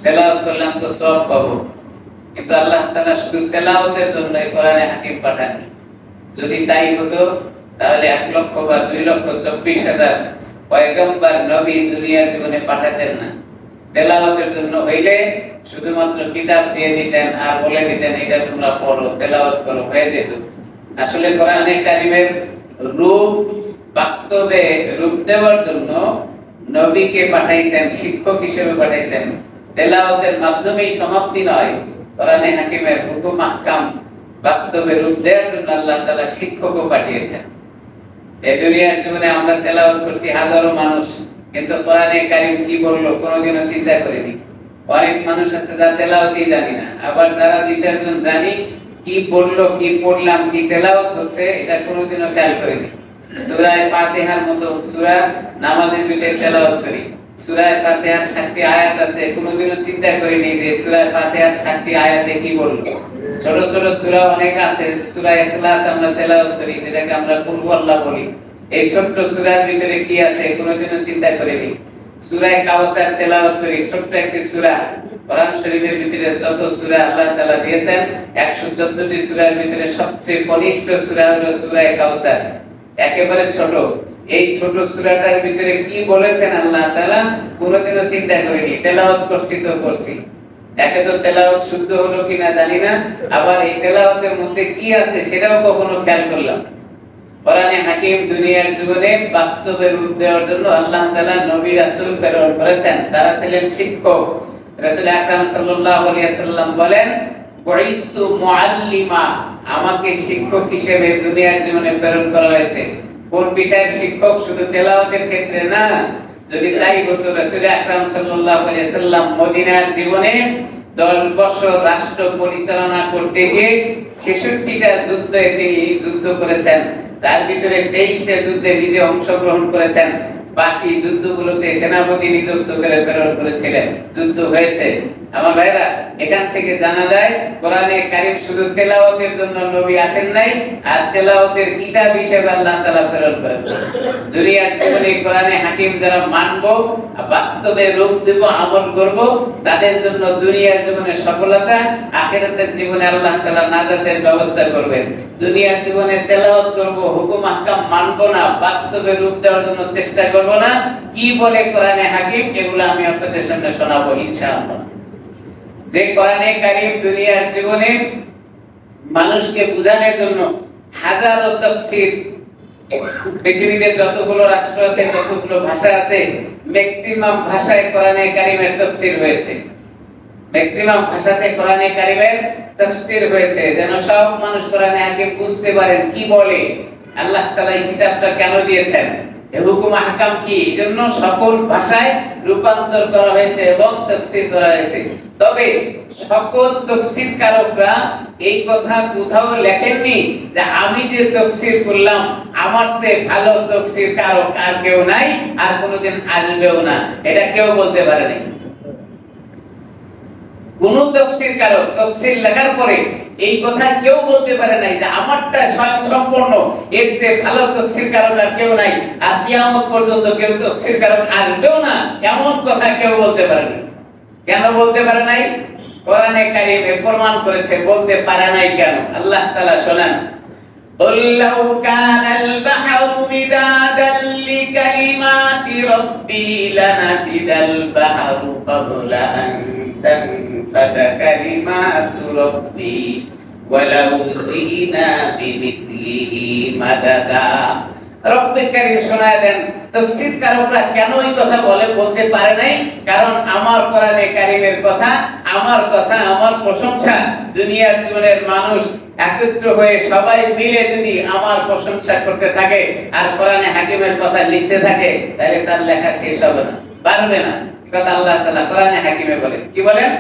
তেলাওয়াত করলাম তো সওয়াব পাবো, কিন্তু আল্লাহ তাআলা শুধু তেলাওয়াতের জন্য কোরআনে হাকিম পাঠাননি। যদি তাই হতো তাহলে 1 লক্ষ বা 2,24,000 পয়গম্বর নবী দুনিয়ার জীবনে পাঠাতেন না। তেলাওয়াতের জন্য হইলে শুধুমাত্র কিতাব দিয়ে দিতেন আর বলে দিতেন এটা তোমরা পড়ো, তেলাওয়াত করো, হয়ে যেত। আসলে কোরআনে কারীমের রূপ বাস্তবে রূপ দেওয়ার জন্য নবীকে পাঠাইছেন, শিক্ষক হিসেবে পাঠাইছেন। তেলাওয়াতের মাধ্যমেই সমাপ্তি নয়, কোরআনে হাকিমের হুকুম আহকাম বাস্তবে রূপ দেওয়ার জন্য আল্লাহ তাআলা শিক্ষকও পাঠিয়েছেন। এই দুনিয়ার জীবনে আমরা তেলাওয়াত করছি হাজারো মানুষ, কিন্তু কোরআনে কারীম কি বললো কোনোদিনও চিন্তা করিনি। অনেক মানুষ আছে যারা তেলাওয়াতই জানি না, আবার যারা 2-4 জন জানি কি বললো, কি পড়লাম, কি তেলাওয়াত হচ্ছে এটা কোনোদিনও খেয়াল করিনি। সূরা ফাতিহার মতো সূরা নামাজের ভিতরে তেলাওয়াত করি। সূরা ফাতিহার 7টি আয়াত আছে, কোনোদিনও চিন্তা করিনি যে সূরা ফাতিহার 7টি আয়াতে কি বললো। ছোট ছোট সূরা অনেক আছে, সূরা ইখলাস আমরা তেলাওয়াত করি, যেটাকে আমরা কুল আল্লাহ বলি। এই ছোট্ট সূরার ভিতরে কি আছে কোনোদিনও চিন্তা করিনি। সূরা কাউসার তেলাওয়াত করি, ছোট্ট একটি সূরা। কোরআন শরীফের ভিতরে যত সূরা আল্লাহ তাআলা দিয়েছেন 114টি সূরার ভিতরে সবচেয়ে কনিষ্ঠ সূরা হলো সূরা কাউসার, একেবারে ছোট। এই ছোট সূরাটার ভিতরে কি বলেছেন আল্লাহ তাআলা কোনোদিনও চিন্তা করিনি। তেলাওয়াত করছি তো করছি, একে তো তেলাওয়াত শুদ্ধ হলো কিনা জানি না, আবার এই তেলাওয়াতের মধ্যে কি আছে সেটাও কখনো খেয়াল করলাম। কোরআনে হাকিম দুনিয়ার জীবনে বাস্তবে রূপ দেওয়ার জন্য আল্লাহ তাআলা নবী রাসূল প্রেরণ করেছেন। তারা ছিলেন শিক্ষক। রাসূল আকরাম সাল্লাল্লাহু আলাইহি ওয়াসাল্লাম বলেন, বুইস্তু মুআল্লিমা, আমাকে শিক্ষক হিসেবে দুনিয়ার জীবনে প্রেরণ করা হয়েছে। কোন বিষয়ের শিক্ষক? শুধু তেলাওয়াতের ক্ষেত্রে না। যদি তাই হতো রাসূল আকরাম সাল্লাল্লাহু আলাইহি ওয়াসাল্লাম মদিনার জীবনে 10 বছর রাষ্ট্র পরিচালনা করতে গিয়ে 66টা যুদ্ধে তিনি যুদ্ধ করেছেন, তার ভিতরে 23টা যুদ্ধে নিজে অংশগ্রহণ করেছেন। বাকি যুদ্ধগুলোতে সেনাপতি নিযুক্ত করে প্রেরণ করেছিলেন, যুদ্ধ হয়েছে। আমার ভাইরা, এখান থেকে জানা যায় কোরআনে কারীম শুধু তেলাওয়াতের জন্য নবী আসেন নাই, আর তেলাওয়াতের কিতাব হিসেবে আল্লাহ তাআলা প্রেরণ করেছেন। দুনিয়ার জীবনে কোরআনে হাকিম যারা মানবো, বাস্তবে রূপ দেব, আমল করব, তাদের জন্য দুনিয়ার জীবনে সফলতা, আখিরাতের জীবনে আল্লাহ তাআলা নাজাতের ব্যবস্থা করবেন। দুনিয়ার জীবনে তেলাওয়াত করব, হুকুম আহকাম মানব না, বাস্তবে রূপ দেওয়ার জন্য চেষ্টা করব না, কি বলে কোরআনে হাকিম এগুলো আমি আপনাদের সামনে শোনাবো ইনশাআল্লাহ। যে কোরআনে কারীম দুনিয়ার জীবনে মানুষকে বোঝানোর জন্য হাজারো তাফসীর, পৃথিবীতে যতগুলো রাষ্ট্র আছে, যতগুলো ভাষা আছে, ম্যাক্সিমাম ভাষায় কোরআনে কারীমের তাফসীর হয়েছে। ম্যাক্সিমাম ভাষাতে কোরআনে কারীমের তাফসীর হয়েছে, যেন সব মানুষ কোরআনে হাকিম বুঝতে পারেন কি বলে, আল্লাহ তাআলা এই কিতাবটা কেন দিয়েছেন, এই হুকুম আহকাম কি, এজন্য সকল ভাষায় রূপান্তর করা হয়েছে এবং তাফসীর করা হয়েছে। তবে সকল তাফসীরকারকরা এই কথা কোথাও লেখেননি যে আমি যে তাফসীর করলাম আমার চেয়ে ভালো তাফসীরকারক আর কেউ নাই, আর কোনোদিন আসবেও না, এটা কেউ বলতে পারেনি। কোন তাফসীরকারক তাফসীর লেখার পরে এই কথা কেউ বলতে পারে নাই যে আমারটা স্বয়ং সম্পূর্ণ, এর চেয়ে ভালো তাফসীরকারক আর কেউ নাই, আর কিয়ামত পর্যন্ত কেউ তাফসীরকারক আসবেও না, এমন কথা কেউ বলতে পারেনি। কেন বলতে পারে নাই? কোরআনে কারীমে প্রমাণ করেছে বলতে পারে নাই কেন। আল্লাহ তাআলা শোনান, قُل لَّوْ كَانَ الْبَحْرُ مِدَادًا لِّكَلِمَاتِ رَبِّي لَنَفِدَ الْبَحْرُ قَبْلَ أَن تَنفَدَ كَلِمَاتُ رَبِّي وَلَوْ جِئْنَا بِمِثْلِهِ مَدَدًا। রব্বে কারীম শোনায় দেন তাফসীরকারকরা কেন এই কথা বলতে পারে নাই, কারণ আমার কোরআনে কারীমের কথা, আমার কথা, আমার প্রশংসা দুনিয়ার জীবনের মানুষ একত্র হয়ে সবাই মিলে যদি আমার প্রশংসা করতে থাকে আর কোরআনে হাকিমের কথা লিখতে থাকে, তাহলে তার লেখা শেষ হবে না, পারবে না। কথা আল্লাহ তাআলা কোরআনে হাকিমে বলে, কি বলেন?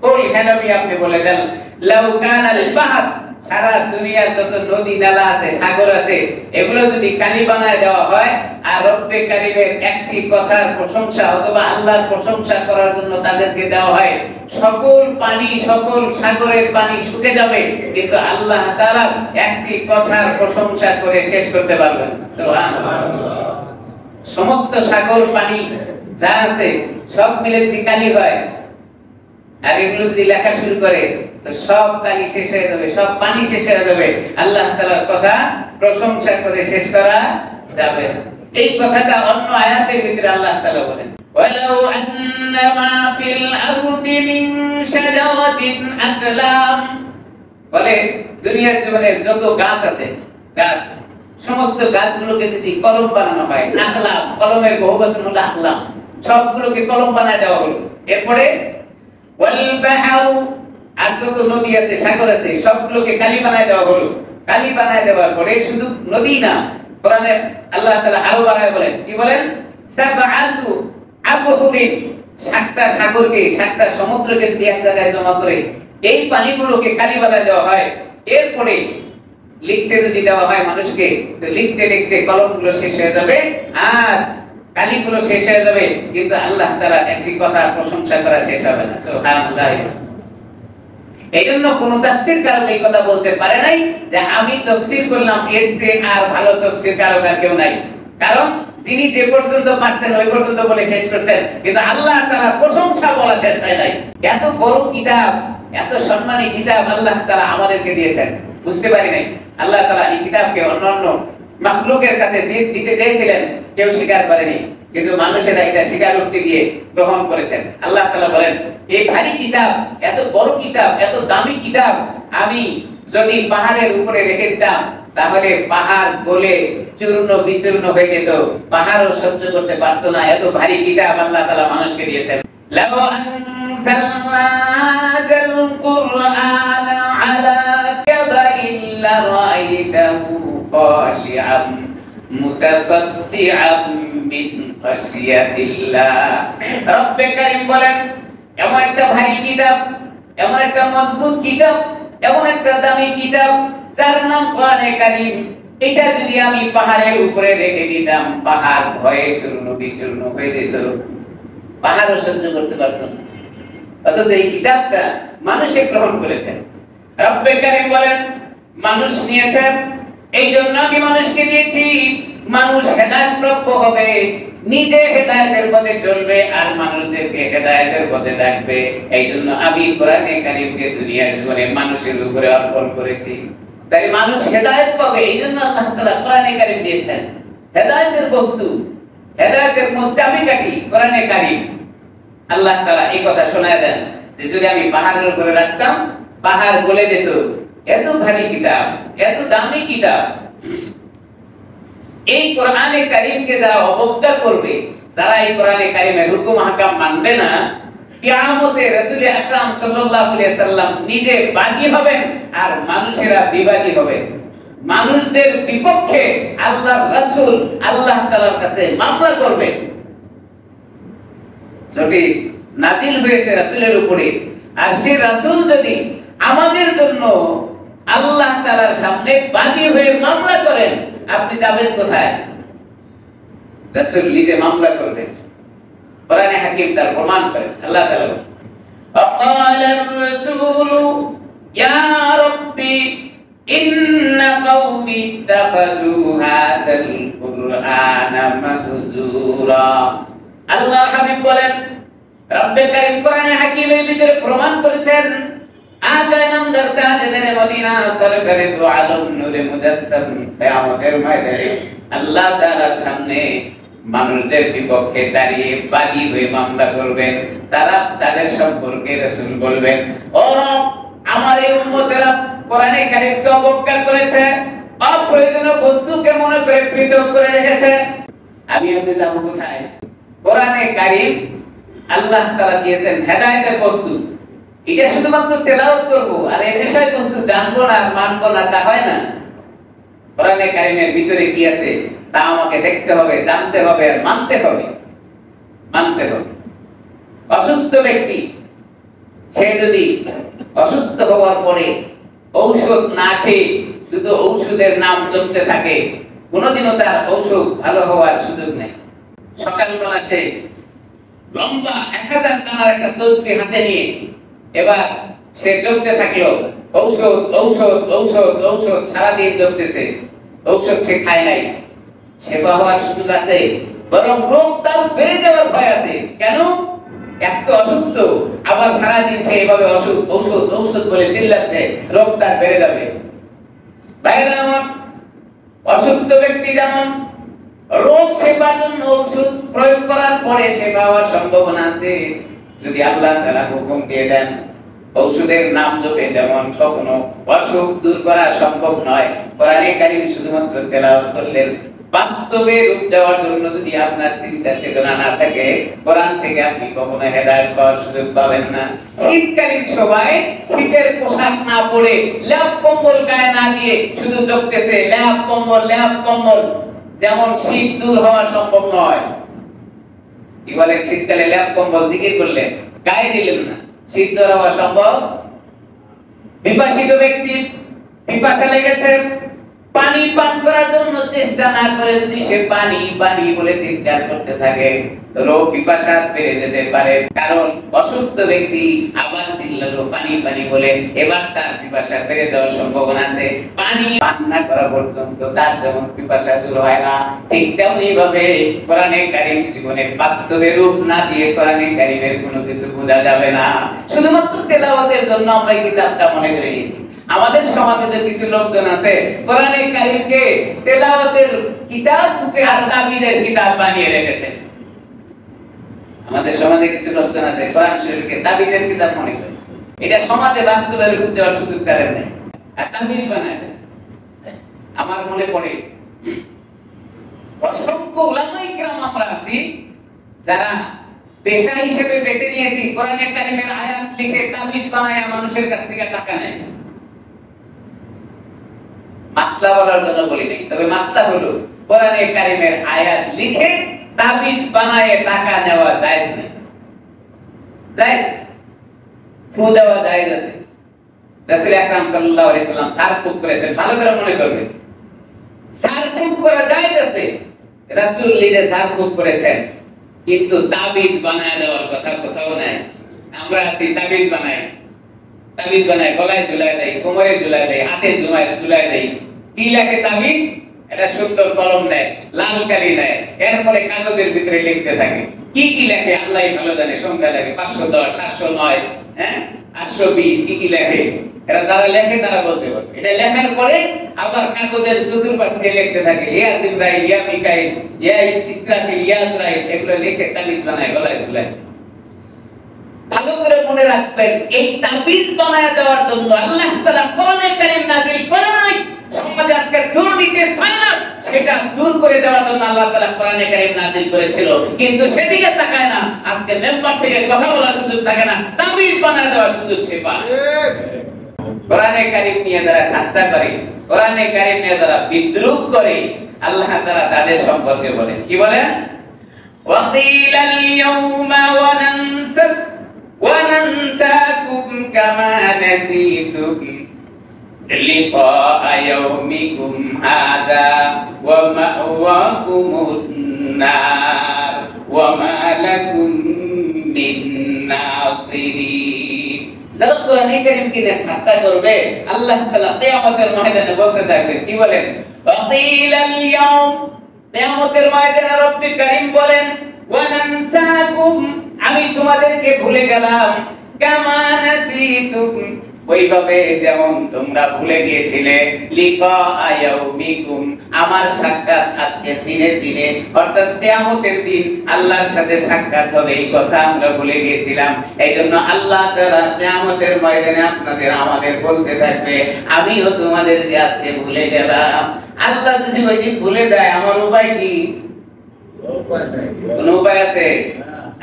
কুল, হে নবী আপনি বলে দেন, লাউ কানাল বাহর, সারা দুনিয়ার যত নদী নালা আছে, সাগর আছে, এগুলো যদি কালি বানায় দেওয়া হয় আর রব্বে কারীমের একটি কথার প্রশংসা অথবা আল্লাহর প্রশংসা করার জন্য তাদেরকে দেওয়া হয়, সকল পানি, সকল সাগরের পানি শুকিয়ে যাবে, কিন্তু আল্লাহ তাআলা একটি কথার প্রশংসা করে শেষ করতে পারবেন। সুবহানাল্লাহ। সমস্ত সাগর পানি যা আছে সব মিলে যদি কালি হয়, আর এগুলো যদি লেখা শুরু করে তো সব কালি শেষ হয়ে যাবে, সব পানি শেষ হয়ে যাবে, আল্লাহ তাআলার কথা প্রশংসা করে শেষ করা যাবে না। এই কথাটা অন্য আয়াতের ভিতরে আল্লাহ তাআলা বলেন, ওয়ালাউ আন্না মা ফিল আরদি মিন শাজারাতিন আকলাম, বলে দুনিয়ার জীবনের যত গাছ আছে, গাছ, সমস্ত গাছগুলোকে যদি কলম বানানো হয়, আকলাম, কলমের বহুবচন হলো আকলাম, সবগুলোকে কলম বানায় দেওয়া হলো। এরপরে ওয়াল বাহরু, আর যত নদী আছে, সাগর আছে, সবগুলোকে কালি বানায় দেওয়া হলো। কালি বানায় দেওয়ার পরে শুধু নদী না, কোরআনে আল্লাহ তাআলা আরো বাড়ায় বলেন, কি বলেন, সাবআতু আবহুরিন, সাতটা সাগরকে, সাতটা সমুদ্রকে যদি এক জায়গায় জমা করে এই পানিগুলোকে কালি বানায় দেওয়া হয়, এরপরে লিখতে যদি দেওয়া হয় মানুষকে, তো লিখতে লিখতে কলমগুলো শেষ হয়ে যাবে আর কালিগুলো শেষ হয়ে যাবে, কিন্তু আল্লাহ তাআলা একটি কথা প্রশংসা করা শেষ হবে না। সুবহানাল্লাহ। এইজন্য কোন তাফসীরকারক এই কথা বলতে পারে নাই যে আমি তাফসীর করলাম, এর চেয়ে আর ভালো তাফসীরকারক আর কেউ নাই। কারণ যিনি যে পর্যন্ত পারছেন ওই পর্যন্ত বলে শেষ করছেন, কিন্তু আল্লাহ তাআলা প্রশংসা বলা শেষ হয় নাই। এত বড় কিতাব, এত সম্মানী কিতাব আল্লাহ তাআলা আমাদেরকে দিয়েছেন, বুঝতে পারি নাই। আল্লাহ তাআলা এই কিতাবকে অন্যান্য মাখলুকের কাছে দিতে চেয়েছিলেন, কেউ স্বীকার করেনি, কিন্তু মানুষেরা এটা স্বীকার করতে গিয়ে গ্রহণ করেছেন। আল্লাহ তাআলা বলেন, এই ভারী কিতাব, এত বড় কিতাব, এত দামি কিতাব আমি যদি পাহাড়ের উপরে রেখে দিতাম তাহলে পাহাড় গলে চূর্ণ বিচূর্ণ হয়ে যেত, পাহাড়ও সহ্য করতে পারতো না। এত ভারী কিতাব আল্লাহ তাআলা মানুষকে দিয়েছেন। লাউ আনসালনা হাযাল কুরআন আলা জাবালিন লারাআইতাহু খাশিআন মুতাসাদ্দিআন মিন খাশিয়াতিল্লাহ। রব্বে কারীম বলেন, এমন একটা ভারী কিতাব, এমন একটা মজবুত কিতাব, এমন একটা দামি কিতাব যার নাম কোরআনে কারীম, এটা যদি আমি পাহাড়ের উপরে রেখে দিতাম পাহাড় ভয়ে চূর্ণ বিচূর্ণ হয়ে যেত, পাহাড়ও সহ্য করতে পারতো না। অথচ এই কিতাবটা মানুষে গ্রহণ করেছেন। রব্বে কারীম বলেন, মানুষ নিয়েছেন, এই জন্য আমি মানুষকে দিয়েছি, মানুষ হেদায়েত প্রাপ্ত হবে, নিজে হেদায়েতের পথে চলবে আর মানুষদেরকে হেদায়েতের পথে ডাকবে। এই জন্য আমি কোরআনে কারীমকে দুনিয়ার জীবনে মানুষের উপরে অর্পণ করেছি। তাই মানুষ হেদায়েত পাবে, এই জন্য আল্লাহ তাআলা কোরআনে কারীম দিয়েছেন। হেদায়েতের বস্তু, হেদায়েতের মূল চাবিকাঠি কোরআনে কারীম। আল্লাহ তাআলা এই কথা শোনায় দেন যে যদি আমি পাহাড়ের উপরে রাখতাম পাহাড় গলে যেত। এত ভারী কিতাব, এত দামি কিতাব, এই কোরআনে কারীমকে যারা অবজ্ঞা করবে, যারা এই কোরআনে কারীমের হুকুম আহকাম মানবে না, কিয়ামতে রাসূল আকরাম সাল্লাল্লাহু আলাইহি সাল্লাম নিজে বাদী হবেন আর মানুষেরা বিবাদী হবে। মানুষদের বিপক্ষে আল্লাহর রাসূল আল্লাহ তাআলার কাছে মামলা করবেন। যদি নাজিল হয়েছে রাসূলের উপরে, আর সেই রাসূল যদি আমাদের জন্য আল্লাহ তাআলার সামনে বাদী হয়ে মামলা করেন, আপনি যাবেন কোথায়? রাসূল নিজে মামলা করবেন। কোরআনে হাকিম তার প্রমাণ করে। আল্লাহ তাআলা বলেন, وقال الرسول يا ربي إن قومي اتخذوا هذا القرآن مهجورا। আল্লাহ হাবিব বলেন, রব্বে কারীম কোরআনে হাকিমের ভিতরে প্রমাণ করেছেন, আগায় নামদার তাজেদারে মদিনা সরকারে দু আলম নূরে মুজাসসাম কিয়ামতের ময়দানে আল্লাহ তাআলার সামনে মানুষদের বিপক্ষে দাঁড়িয়ে বাদী হয়ে মামলা করবেন। তারা তাদের সম্পর্কে রাসূল বলবেন, ও রব, আমার এই উম্মতেরা কোরআনে কারীমকে অবজ্ঞা করেছে, অপ্রয়োজনীয় বস্তুকে মনে করে পৃথক করে রেখেছে, আমি আপনি যাব কোথায়? কোরআনে কারীম আল্লাহ তাআলা দিয়েছেন হেদায়েতের বস্তু, এটা শুধুমাত্র তেলাওয়াত করব আর এই বিষয় বস্তু জানবো না মানবো না তা হয় না। কোরআনে কারীমের ভিতরে কি আছে তা আমাকে দেখতে হবে, জানতে হবে আর মানতে হবে, মানতে হবে। অসুস্থ ব্যক্তি সে যদি অসুস্থ হওয়ার পরে ঔষধ না খেয়ে শুধু ঔষধের নাম জপতে থাকে, কোনোদিনও তার ঔষধ ভালো হওয়ার সুযোগ নেই। সকালবেলা সে লম্বা 1000 টানার একটা তসবিহ হাতে নিয়ে এবার সে জপতে থাকলো, ঔষধ ঔষধ ঔষধ ঔষধ, সারাদিন জপতেছে, ঔষধ সে খায় নাই, সেবা হওয়ার সুযোগ আছে, বরং রোগ তার বেড়ে যাওয়ার ভয় আছে। কেন? এত অসুস্থ, আবার সারাদিন সে এভাবে ঔষধ ঔষধ ঔষধ বলে চিল্লাচ্ছে, রোগটা বেড়ে যাবে। ভাইরা আমার, অসুস্থ ব্যক্তি যেমন রোগ সেবার জন্য ঔষধ প্রয়োগ করার পরে সেবা হওয়ার সম্ভাবনা আছে, যদি আল্লাহ তাআলা হুকুম দিয়ে দেন ঔষধের নাম জপে যেমন কোনো অসুখ দূর করা সম্ভব নয়, কোরআনে কারীম শুধুমাত্র তেলাওয়াত করলেন বাস্তবে রূপ দেওয়ার জন্য যদি আপনার চিন্তা চেতনা না থাকে, কোরআন থেকে আপনি কখনো হেদায়েত পাওয়ার সুযোগ পাবেন না। শীতকালীন সময় শীতের পোশাক না পরে, ল্যাপ কম্বল গায়ে না দিয়ে শুধু জপতেছে ল্যাপ কম্বল, যেমন শীত দূর হওয়া সম্ভব নয়। কি বলে, শীতকালে ল্যাপ কম্বল জিকির করলেন, গায়ে দিলেন না, শীত দূর হওয়া সম্ভব? বিপাসিত ব্যক্তি পিপাসা লেগেছে, পানি পান করার জন্য চেষ্টা না করে যদি সে পানি পানি বলে চিৎকার করতে থাকে, রোগ পিপাসা বেড়ে যেতে পারে। কারণ অসুস্থ ব্যক্তি আবার চিল্লালো পানি পানি বলে, এবার তার পিপাসা বেড়ে যাওয়ার সম্ভাবনা আছে। পানি পান না করা পর্যন্ত তার যেমন পিপাসা দূর হয় না, ঠিক তেমনি ভাবে কোরআনে কারীম জীবনে বাস্তবে রূপ না দিয়ে কোরআনে কারীমের কোনো কিছু বোঝা যাবে না। শুধুমাত্র তেলাওয়াতের জন্য আমরা এই কিতাবটা মনে করে নিয়েছি। আমাদের সমাজে যে কিছু লোকজন আছে কোরআনে কারীমকে তেলাওয়াতের কিতাব আর তাবিজের কিতাব বানিয়ে রেখেছে। আমাদের সমাজে কিছু লোকজন আছে কোরআন শরীফকে তাবিজের কিতাব মনে করে, এটা সমাজে বাস্তবে রূপ দেওয়ার সুযোগ তাদের নেই, আর তাবিজ বানায় দেয়। আমার মনে পড়ে অসংখ্য উলামায়ে কিরাম আমরা আছি যারা পেশা হিসেবে বেছে নিয়েছি কোরআনে কারীমের আয়াত লিখে তাবিজ বানায় মানুষের কাছ থেকে টাকা নেয়। মাসলা বলার জন্য বলি নাই, তবে মাসলা হলো কোরআনে কারীমের আয়াত লিখে তাবিজ বানায় টাকা নেওয়া জায়েজ না। জায়েজ, ফু দেওয়া জায়েজ আছে। রাসূল আকরাম সাল্লাল্লাহু আলাইহি সাল্লাম ছাড়ফুঁক করেছেন, ভালো করে মনে করবেন। ছাড়ফুঁক করা জায়েজ আছে, রাসূল নিজে ছাড়ফুঁক করেছেন, কিন্তু তাবিজ বানায় দেওয়ার কথা কোথাও নাই। আমরা আছি তাবিজ বানায় গলায় ঝুলায় দেয়, কোমরে ঝুলায় দেয়, হাতে ঝুলায় দেয়। কি লেখে তাবিজ? এটা সুন্দর কলম নেয়, লাল কালি নেয়, এরপরে কাগজের ভিতরে লিখতে থাকে। কি কি লেখে আল্লাহই ভালো জানে, সংখ্যা লেখে 510, 709, 820, কি লেখে। এরা যারা লেখে তারা বলতে পারবে। এটা লেখার পরে আবার কাগজের চতুর্পাশ দিয়ে লিখতে থাকে, ইয়া জিবরাইল, ইয়া মিকাইল, ইয়া ইসরাফিল, ইয়া আজরাইল, এগুলো লিখে তাবিজ বানায় গলায় ঝুলায়। ভালো করে মনে রাখবেন, এই তাবিজ বানায় দেওয়ার জন্য আল্লাহ তাআলা কোরআনে কারীম নাযিল করে নাই। সমাজে আজকে দুর্নীতি ছড়ায়, সেটা দূর করে দেওয়ার জন্য আল্লাহ তাআলা কোরআনে কারীম নাযিল করেছিল, কিন্তু সেদিকে তাকায় না। আজকে মেম্বার থেকে কথা বলার সুযোগ থাকে না, তাবিজ বানায় দেওয়ার সুযোগ সে পায়। কোরআনে কারীম নিয়ে যারা ঠাট্টা করে, কোরআনে কারীম নিয়ে যারা বিদ্রূপ করে, আল্লাহ তাআলা তাদের সম্পর্কে বলেন, কি বলেন? ওয়াকিলাল ইয়াউমা وننساكم كما نسيتم لقاء يومكم هذا ومأواكم النار وما لكم من ناصرين। যারা কোরআনে কারীমকে নিয়ে ঠাট্টা করবে, আল্লাহ তাআলা কিয়ামতের ময়দানে বলতে থাকবেন, কি বলেন? ওয়াকিলাল ইয়াউম, কিয়ামতের ময়দানে রব্বি কারীম বলেন, ওয়ানানসাকুম, আমি তোমাদেরকে ভুলে গেলাম, কামা নাসিতুম, ওইভাবে যেমন তোমরা ভুলে গিয়েছিলে, লিকা ইয়াউমিকুম, আমার সাক্ষাৎ আজকের দিনে, অর্থাৎ কিয়ামতের দিন আল্লাহর সাথে সাক্ষাৎ হবে, এই কথা আমরা ভুলে গিয়েছিলাম। এইজন্য আল্লাহ তাআলা কিয়ামতের ময়দানে আপনাদের আমাদের বলতে থাকবে, আমিও তোমাদেরকে আজকে ভুলে গেলাম। আল্লাহ যদি ওই দিন ভুলে দেয়, আমার উপায় কি? কোন উপায় আছে?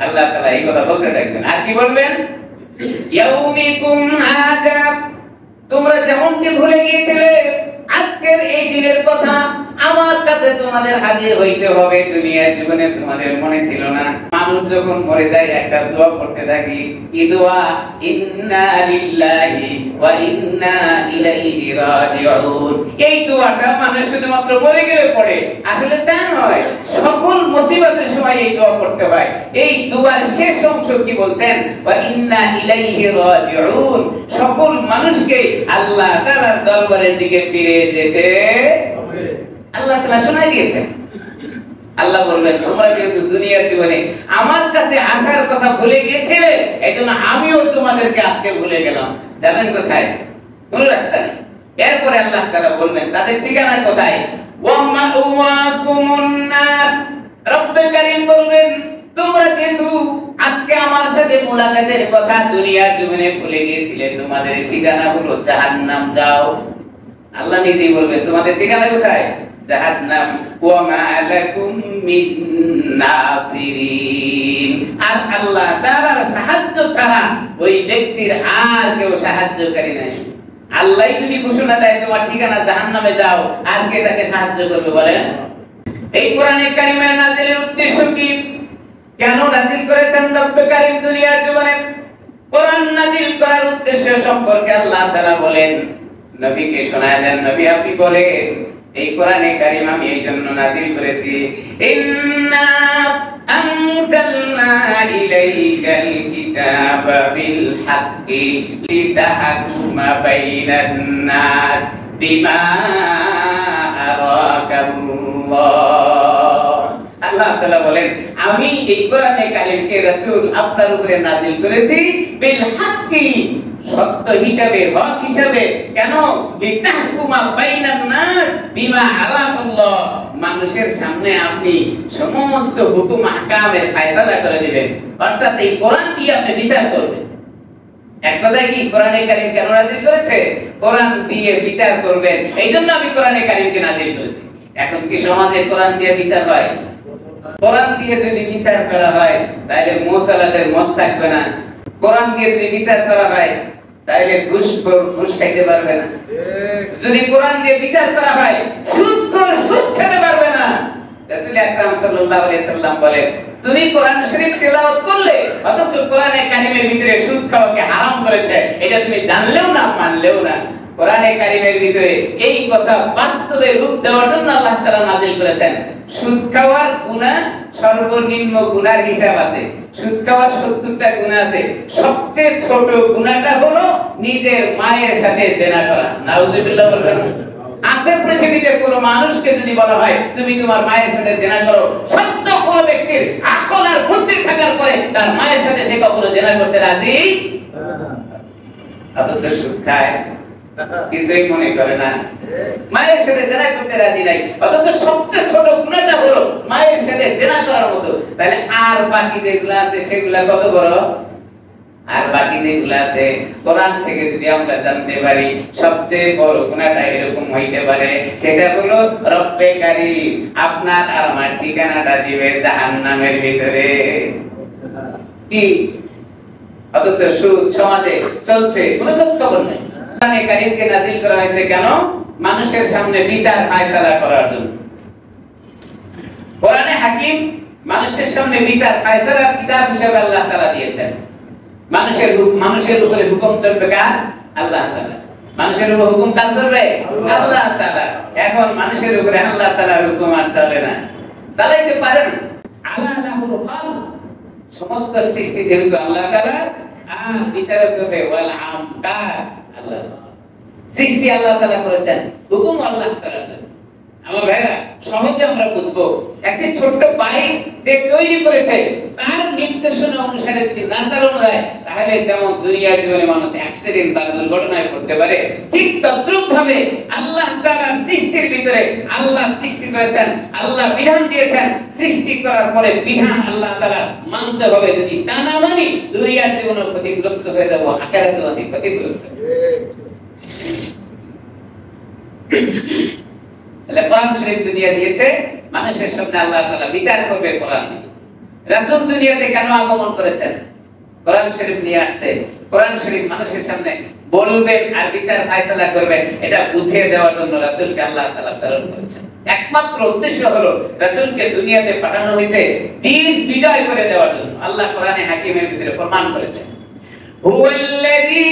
আল্লাহ তাআলা এই কথা বলতে থাকবেন। আর কি বলবেন? ইয়াউমিকুম হাযা, তোমরা যেমনটি ভুলে গিয়েছিলে আজকের এই দিনের কথা, আমার কাছে তোমাদের হাজির হইতে হবে। দুনিয়ার জীবনে তোমাদের মনে ছিল না, মানুষ যখন মরে যায় একটা দোয়া করতে থাকি, কি দোয়া? ইন্না লিল্লাহি ওয়া ইন্না ইলাইহি রাজিউন। এই দোয়াটা মানুষ শুধুমাত্র মরে গেলে পড়ে, আসলে তা নয়, সকল মুসিবতের সময় এই দোয়া করতে হয়। এই দোয়ার শেষ অংশ কি বলছেন? ওয়া ইন্না ইলাইহি রাজিউন, সকল মানুষকে আল্লাহ তাআলার দরবারের দিকে ফিরে যেতে হবে। আল্লাহ তাআলা শোনাই দিয়েছেন। আল্লাহ বলবেন তোমরা যেহেতু দুনিয়ার জীবনে আমার কাছে আসার কথা ভুলে গিয়েছিলে, এইজন্য আমিও তোমাদেরকে আজকে ভুলে গেলাম। জানেন কোথায়? কোন রাস্তা নেই। এরপরে আল্লাহ তাআলা বলবেন তাদের ঠিকানা কোথায়? ওয়া মাওয়াকুমুন নার। রব্বে কারীম বলবেন তোমরা যেহেতু আজকে আমার সাথে মুলাকাতের কথা দুনিয়ার জীবনে ভুলে গিয়েছিলে, তোমাদের ঠিকানা হলো জাহান্নাম, যাও। আল্লাহ নিজেই বলবেন তোমাদের ঠিকানা কোথায়? জাহান্নাম। ওয়া মা লাকুম মিন নাসিরিন। আর আল্লাহ তাআলার সাহায্য ছাড়া ওই ব্যক্তির আর কেউ সাহায্যকারী নাই। আল্লাহ যদি ঘোষণা দেয় তোমার ঠিকানা জাহান্নামে, যাও, আর কে তাকে সাহায্য করবে বলেন? এই কোরআনে কারীমের নাযিলের উদ্দেশ্য কি? কেন নাযিল করেছেন রব্বে কারীম দুনিয়ার জীবনে? কোরআন নাযিল করার উদ্দেশ্য সম্পর্কে আল্লাহ তাআলা বলেন, নবীকে শোনায় দেন, নবী আপনি বলেন এই কোরআনে কারীম আমি এই জন্য নাযিল করেছি, ইন্না আনজালনা ইলাইকাল কিতাবা বিল হাক্কি লিতাহকুমা বাইনান নাস বিমা আরাকাল্লাহ। আল্লাহ তাআলা বলেন আমি এই কোরআনে কারীমকে রাসূল আপনার উপরে নাযিল করেছি বিল হাক্কি, সত্য হিসাবে, হক হিসাবে। কেন? লিতাহকুমা বাইনান নাস বিমা আরাকাল্লাহ, মানুষের সামনে আপনি সমস্ত হুকুম আহকামের ফয়সালা করে দিবেন, অর্থাৎ এই কোরআন দিয়ে আপনি বিচার করবেন। এক কথায় কি কোরআনে কারীম কেন নাযিল করেছে? কোরআন দিয়ে বিচার করবেন, এইজন্য আমি কোরআনে কারীমকে নাযিল করেছি। এখন কি সমাজে কোরআন দিয়ে বিচার হয়? কোরআন দিয়ে যদি বিচার করা হয় তাহলে মুসালাদের মস থাকবে না। কোরআন দিয়ে যদি বিচার করা হয় তাহলে ঘুষখোর ঘুষ খাইতে পারবে না। যদি কোরআন দিয়ে বিচার করা হয় সুদখোর সুদ খেতে পারবে না। রাসূল আকরাম সাল্লাল্লাহু আলাইহি সাল্লাম বলেন তুমি কোরআন শরীফ তেলাওয়াত করলে অথচ কোরআনে কারীমের ভিতরে সুদ খাওয়াকে হারাম করেছে, এটা তুমি জানলেও না মানলেও না। কোরআনে কারীমের ভিতরে এই কথা বাস্তবে রূপ দেওয়ার জন্য আল্লাহ তাআলা নাযিল করেছেন। সুদ খাওয়ার গুনাহ সর্বনিম্ন গুনার হিসাব আছে। সুদ খাওয়ার 70টা গুনাহ আছে। সবচেয়ে ছোট গুনাহটা হলো নিজের মায়ের সাথে জিনা করা। নাউজুবিল্লাহ বলবেন। আছে পৃথিবীতে কোন মানুষকে যদি বলা হয় তুমি তোমার মায়ের সাথে জিনা করো, সত্য কোন ব্যক্তির আকল আর বুদ্ধি থাকার পরে তার মায়ের সাথে সে কখনো জিনা করতে রাজি না। অথচ সুদ খায়, কিছুই মনে করে না, মায়ের সাথে জিনা করতে রাজি নাই। অথচ সবচেয়ে ছোট গুনাহটা হলো মায়ের সাথে জিনা করার মতো। তাহলে আর বাকি যেগুলো আছে সেগুলা কত বড়? আর বাকি যেগুলো আছে কোরআন থেকে যদি আমরা জানতে পারি সবচেয়ে বড় গুনাহটা এরকম হইতে পারে, সেটা হলো রব্বে কারীম আপনার আর আমার ঠিকানাটা দিবে জাহান্নামের ভিতরে। কি? অথচ সুদ সমাজে চলছে, কোনো খোঁজ খবর নেই। কোরআনে কারীমকে নাযিল করা হয়েছে কেন? মানুষের সামনে বিচার ফায়সালা করার জন্য। কোরআনে হাকিম মানুষের সামনে বিচার ফায়সালার কিতাব হিসেবে আল্লাহ তাআলা দিয়েছেন। মানুষের উপরে হুকুম চলবে কার? আল্লাহ তাআলা। মানুষের উপর হুকুম কার চলবে? আল্লাহ তাআলা। এখন মানুষের উপরে আল্লাহ তাআলার হুকুম আর চলে না, চালাইতে পারে না। আল্লাহ লাহুল খালক, সমস্ত সৃষ্টি যেহেতু আল্লাহ তাআলা, আর বিচার চলবে ওয়াল আমকা আল্লাহ। সৃষ্টি আল্লাহ তাআলা করেছেন, হুকুম আল্লাহ তাআলা করেছেন। আমার ভাইরা সহজে আমরা বুঝবো, একটি ছোট্ট বাইক যে তৈরি করেছে তার নির্দেশনা অনুসারে যদি না চালানো হয় তাহলে যেমন দুনিয়ার জীবনে মানুষ অ্যাক্সিডেন্ট বা দুর্ঘটনায় পড়তে পারে, ঠিক তদ্রূপ ভাবে আল্লাহ তাআলার সৃষ্টির ভিতরে আল্লাহ সৃষ্টি করেছেন, আল্লাহ বিধান দিয়েছেন। সৃষ্টি করার পরে বিধান আল্লাহ তাআলা মানতে হবে। যদি তা না মানি দুনিয়ার জীবনে ক্ষতিগ্রস্ত হয়ে যাব, আখিরাতেও আমি ক্ষতিগ্রস্ত। তাহলে কোরআন শরীফ দুনিয়া দিয়েছে মানুষের সামনে আল্লাহ তাআলা বিচার করবে। কোরআন রাসূল দুনিয়াতে কেন আগমন করেছেন? কোরআন শরীফ নিয়ে আসছে। কোরআন শরীফ মানুষের সামনে বলবেন আর বিচার ফায়সালা করবেন, এটা বুঝিয়ে দেওয়ার জন্য রাসূলকে আল্লাহ তাআলা প্রেরণ করেছেন। একমাত্র উদ্দেশ্য হলো রাসূলকে দুনিয়াতে পাঠানো হয়েছে দ্বীন বিজয় করে দেওয়ার জন্য। আল্লাহ কোরআনে হাকিমের ভিতরে প্রমাণ করেছেন, হুয়াল্লাযী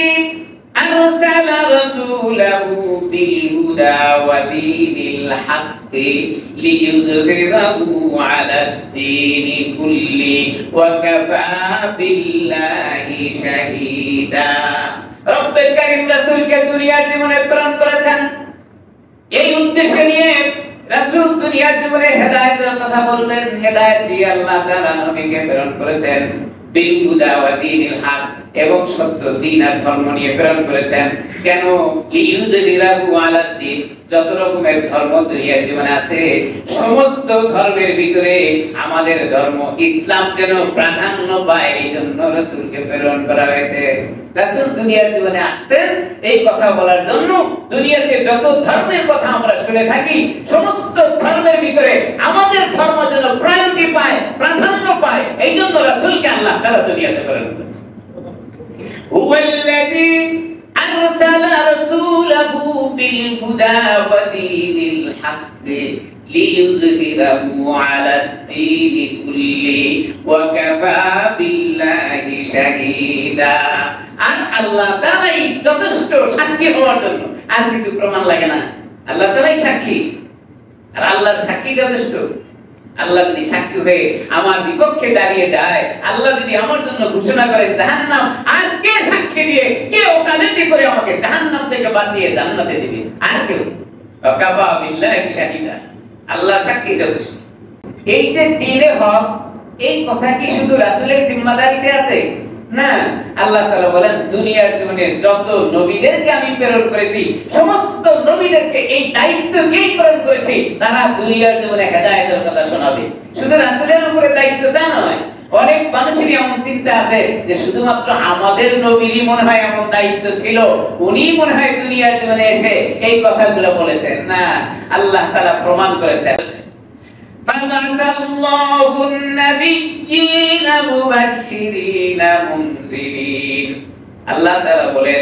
আরসালা রাসূলাহু বিল হুদা ওয়া দীনিল হাক্কি লিইয়ুযহিরাহু আলাদ দীনি কুল্লি ওয়া কাফা বিল্লাহি শাহীদা। রব্বে কারীম রাসূলকে দুনিয়ার জীবনে প্রেরণ করেছেন এই উদ্দেশ্য নিয়ে রাসূল দুনিয়ার জীবনে হেদায়েতের কথা বললেন, হেদায়েত দিয়ে আল্লাহ তাআলা নবীকে প্রেরণ করেছেন বিল হুদা ওয়া দীনিল হক, এবং সত্য দ্বীন আর ধর্ম নিয়ে প্রেরণ করেছেন। কেন? লিইউযহিরাহু আলাদ দ্বীন, যত রকমের ধর্ম দুনিয়ার জীবনে আছে সমস্ত ধর্মের ভিতরে আমাদের ধর্ম ইসলাম যেন প্রাধান্য পায়, এই জন্য রাসূলকে প্রেরণ করা হয়েছে। রাসূল দুনিয়ার জীবনে আসছেন এই কথা বলার জন্য। দুনিয়াতে যত ধর্মের কথা আমরা শুনে থাকি সমস্ত ধর্মের ভিতরে আমাদের ধর্ম যেন প্রায়োরিটি পায়, প্রাধান্য পায়, এই জন্য রাসূলকে আল্লাহ তাআলা দুনিয়াতে প্রেরণ করেছেন। হুয়াল্লাযী আরসালা রাসূলাহু বিল হুদা ওয়া দীনিল হক লিইউযহিরাহু আলাদ দীনি কুল্লি ওয়া কাফা বিল্লাহি শাহীদা। আর আল্লাহ তাআলাই যথেষ্ট সাক্ষী হওয়ার জন্য, আর কিছু প্রমাণ লাগে না। আল্লাহ তাআলাই সাক্ষী, আর আল্লাহর সাক্ষী যথেষ্ট। আল্লাহ যদি সাক্ষী হয়ে আমার বিপক্ষে দাঁড়িয়ে যায়, আল্লাহ যদি আমার জন্য ঘোষণা করে জাহান্নাম, আর কে সাক্ষী দিয়ে, কে ওকালতি করে আমাকে জাহান্নাম থেকে বাঁচিয়ে জান্নাতে দিবে? আর কেউ। কাফা বিল্লাহি শাহীদা, আল্লাহ সাক্ষী যথেষ্ট। এই যে দ্বীনে হক, এই কথা কি শুধু রাসূলের জিম্মাদারিতে আছে? না, আল্লাহ তাআলা বলেন দুনিয়ার জীবনে যত নবীদেরকে আমি প্রেরণ করেছি সমস্ত নবীদেরকে এই দায়িত্ব দিয়ে প্রেরণ করেছি, তারা দুনিয়ার জীবনে হেদায়েতের কথা শোনাবে। শুধু রাসূলের উপরে দায়িত্ব তা নয়। অনেক মানুষেরই এমন চিন্তা আছে যে শুধুমাত্র আমাদের নবীরই মনে হয় এমন দায়িত্ব ছিল, উনি মনে হয় দুনিয়ার জীবনে এসে এই কথাগুলো বলেছেন। না, আল্লাহ তাআলা প্রমাণ করেছেন। فَبَعَثَ اللَّهُ النَّبِيِّينَ مُبَشِّرِينَ مُنذِرِينَ। আল্লাহ তাআলা বলেন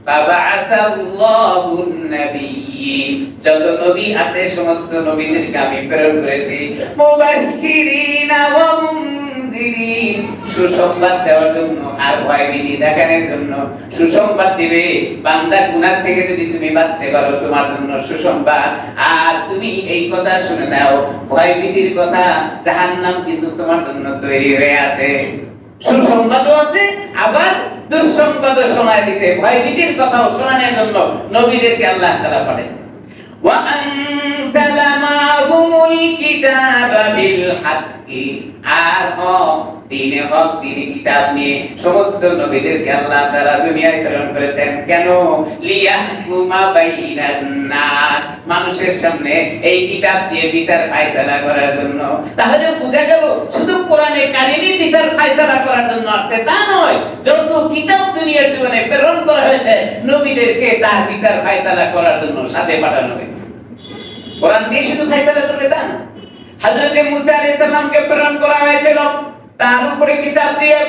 فَبَعَثَ اللَّهُ النَّبِيِّينَ, যত নবী আছে সমস্ত নবীদেরকে আমি প্রেরণ করেছি মুবাশশিরিন ওয়া মুনযিরিন, সুসংবাদ দেওয়ার জন্য আর ভয়ভীতি দেখানোর জন্য। সুসংবাদ দিবে, বান্দা গুনাহ থেকে যদি তুমি বাঁচতে পারো তোমার জন্য সুসংবাদ। আর তুমি এই কথা শুনে নাও, ভয়ভীতির কথা, জাহান্নাম কিন্তু তোমার জন্য তৈরি হয়ে আছে। সুসংবাদও আছে, আবার দুঃসংবাদও শোনায় দিয়েছে। ভয়ভীতির কথাও শোনানোর জন্য নবীদেরকে আল্লাহ তাআলা পাঠিয়েছে। ওয়া আনজালা মাহুমুল কিতাবা বিল হাক্কি, আর দ্বীনে হক, দ্বীনি কিতাব নিয়ে সমস্ত নবীদেরকে আল্লাহ তাআলা দুনিয়ায় প্রেরণ করেছেন। কেন? লিয়াহকুমা বাইনান নাস, মানুষের সামনে এই কিতাব দিয়ে বিচার ফায়সালা করার জন্য। তাহলে বোঝা গেল শুধু কোরআনে কারিমে বিচার ফায়সালা করার জন্য আসছে তা নয়, যত কিতাব দুনিয়ার জীবনে প্রেরণ করা হয়েছে নবীদেরকে তার বিচার ফায়সালা করার জন্য সাথে পাঠানো হয়েছে। কোরআন দিয়ে শুধু ফায়সালা করবে তা না। হযরত মুসা আলাইহিস সালামকে প্রেরণ করা হয়েছিল তার উপরে কিতাব দিয়ে।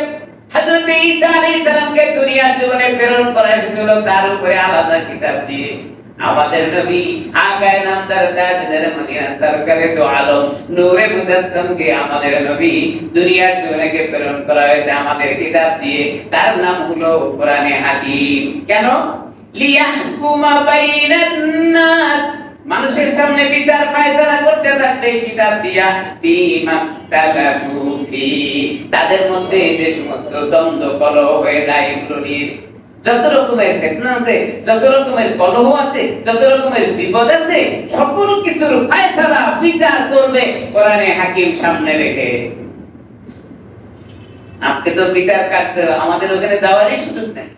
হযরত ঈসা আলাইহিস সালামকে দুনিয়ার জীবনে প্রেরণ করা হয়েছিল তার উপরে আলাদা কিতাব দিয়ে। আমাদের নবী আগায় নামদার তাজদার মদিনা সরকারে তো আলম নূরে মুজাসসামকে আমাদের নবী দুনিয়ার জীবনে প্রেরণ করা হয়েছে আমাদের কিতাব দিয়ে। তার নাম হলো কোরআনে হাকিম। কেন? লিয়াহকুমা বাইনান নাস, মানুষের সামনে বিচার ফায়সালা করতে থাকবে কিতাব দিয়া। ফীমা তালাফু ফী, তাদের মধ্যে যে সমস্ত দ্বন্দ্ব কলহ হয়ে যায় এগুলো নিয়ে, যত রকমের ফিতনা আছে, যত রকমের কলহ আছে, যত রকমের বিপদ আছে, সকল কিছুর ফায়সালা বিচার করবে কোরআনে হাকিম সামনে রেখে। আজকে তো বিচার কাছে আমাদের ওখানে যাওয়ারই সুযোগ নেই।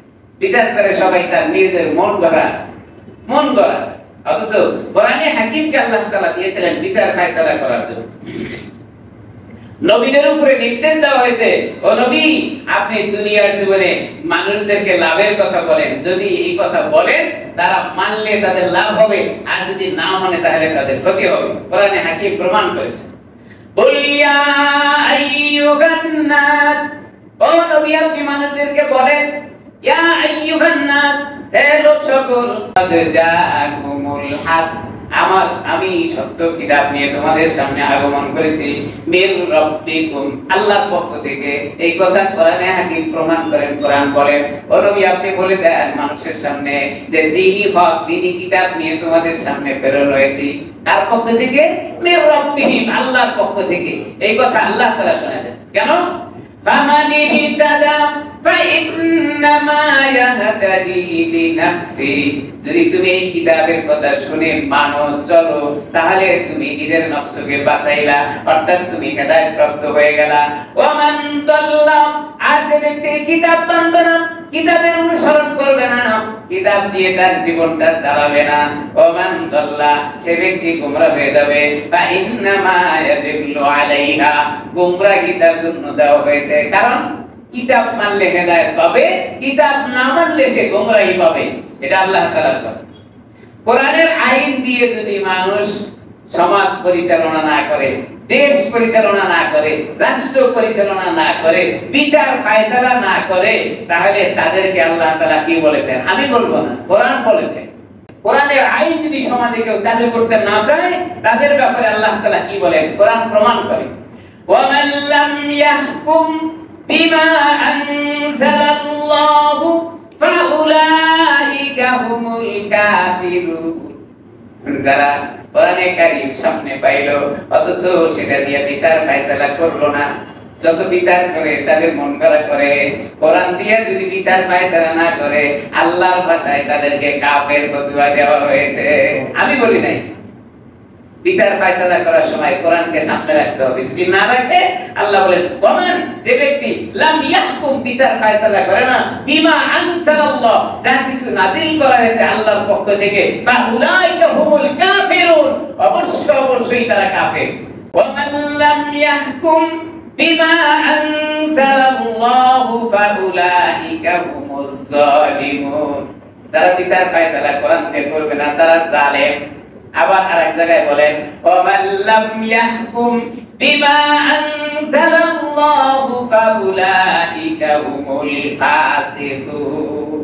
বিচার করে সবাই তার নিজের মন গড়া। অথচ কোরআনে হাকিমকে আল্লাহ তাআলা দিয়েছিলেন বিচার ফায়সালা করার জন্য। নবীদের উপরে নির্দেশ দেওয়া হয়েছে, ও নবী আপনি দুনিয়ার জীবনে মানুষদেরকে লাভের কথা বলেন। যদি এই কথা বলেন তারা মানলে তাদের লাভ হবে, আর যদি না মানে তাহলে তাদের ক্ষতি হবে। কোরআনে হাকিম প্রমাণ করেছে। বলিয়া আইয়ুহান নাস, ও নবী আপনি মানুষদেরকে বলেন, ইয়া আইয়ুহান নাস, হে লোক সকল, জাআকুমুল হক, আমি সত্য কিতাব নিয়ে তোমাদের সামনে আগমন করেছি। মির রাব্বিকুম, আল্লাহর পক্ষ থেকে। এই কথা কোরআনে হাকিম প্রমাণ করেন। কোরআন বলেন, ও নবী আপনি বলে দেন মানুষের সামনে যে দ্বীনি হক, দ্বীনি কিতাব নিয়ে তোমাদের সামনে প্রেরণ হয়েছি। কার পক্ষ থেকে? মির রাব্বিহিম, আল্লাহর পক্ষ থেকে। এই কথা আল্লাহ তাআলা শোনালেন। কেন? ফামানি হিদাদা ফাইন্নামা ইয়াহতাদি লিনাফসি, যদি তুমি এই কিতাবের কথা শুনে মানো চলো তাহলে তুমি নিজের নফসকে বাঁচাইলা, অর্থাৎ তুমি হেদায়েত প্রাপ্ত হয়ে গেলা। ওয়া মান দাল্লা, আর যে ব্যক্তি কিতাব মানবে না, কিতাবের অনুসরণ করবে না, কিতাব দিয়ে তার জীবনটা চালাবে না, ওয়া মান দাল্লা, সে ব্যক্তি গোমরা হয়ে যাবে। ফাইন্নামা ইয়াদিল্লু আলাইহা, গোমরাহি তার জন্য দেওয়া হয়েছে, কারণ কিতাব মানলে হেদায়েত পাবে, কিতাব না মানলে সে গোমরাহি পাবে। এটা আল্লাহ তাআলার কথা। কোরআনের আইন দিয়ে যদি মানুষ সমাজ পরিচালনা না করে, দেশ পরিচালনা না করে, রাষ্ট্র পরিচালনা না করে, বিচার ফায়সালা না করে, তাহলে তাদেরকে আল্লাহ তাআলা কি বলেছেন? আমি বলবো না, কোরআন বলেছে। কোরআনের আইন যদি সমাজে কেউ চালু করতে না চায়, তাদের ব্যাপারে আল্লাহ তাআলা কি বলেন? কোরআন প্রমাণ করে, ওয়া মান লাম ইয়াহকুম বিমা আনজালাল্লাহু ফাউলাইকা হুমুল কাফিরুন। যারা কোরআনে কারীম সামনে পাইলো অথচ সেটা দিয়ে বিচার ফায়সালা করলো না, যত বিচার করে তাদের মন খারাপ করে, কোরআন দিয়ে যদি বিচার ফায়সালা না করে, আল্লাহর ভাষায় তাদেরকে কাফের ফতোয়া দেওয়া হয়েছে। আমি বলি নাই। বিচার ফায়সালা করার সময় কোরআনকে সামনে রাখতে হবে, যদি না রাখে আল্লাহ বলেন ওমান, যে ব্যক্তি লাম ইয়াহকুম, বিচার ফায়সালা করে না, বিমা আনসালাল্লাহ, যা কিছু নাযিল করা হয়েছে আল্লাহর পক্ষ থেকে, ফাউলাইকা হুমুল কাফিরুন, অবশ্যই তারা কাফের। ওয়ামান লাম ইয়াহকুম বিমা আনসালাল্লাহু ফাউলাইকা হুমুজ জালিমুন, যারা বিচার ফায়সালা কোরআন থেকে করবে না তারা জালেম। আবার আরেক জায়গায় বলেন ওয়ামান লাম ইয়াহকুম বিমা আনজালাল্লাহু ফাউলাইকা হুমুল ফাসিকুন।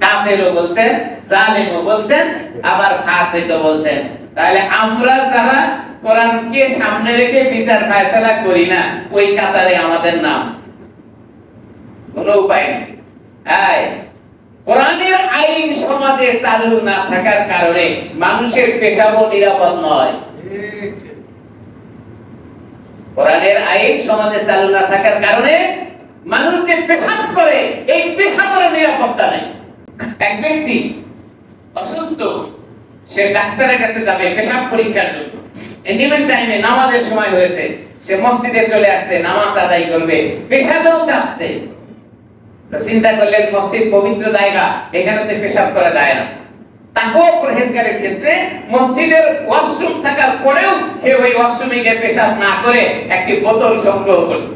কাফেরও বলছেন, জালেমও বলছেন, আবার ফাসিকও বলছেন। তাহলে আমরা যারা কোরআনকে সামনে রেখে বিচার ফায়সালা করি না, ওই কাতারে আমাদের নাম, কোনো উপায় নেই। কোরআনের আইন সমাজে চালু না থাকার কারণে মানুষের পেশাবও নিরাপদ নয়। কোরআনের আইন সমাজে চালু না থাকার কারণে মানুষ যে পেশাব করে, এই পেশাবের নিরাপত্তা নেই। এক ব্যক্তি অসুস্থ, সে ডাক্তারের কাছে যাবে পেশাব পরীক্ষার জন্য, এনিমেন্ট টাইমে নামাজের সময় হয়েছে, সে মসজিদে চলে আসছে, নামাজ আদায় করবে, পেশাবেও চাপছে। তো চিন্তা করলেন মসজিদ পবিত্র জায়গা, এখানে তো পেশাব করা যায় না। তাকওয়া পরহেজগারের ক্ষেত্রে মসজিদের ওয়াশরুম থাকার পরেও সে ওই ওয়াশরুমে গিয়ে পেশাব না করে একটি বোতল সংগ্রহ করছে।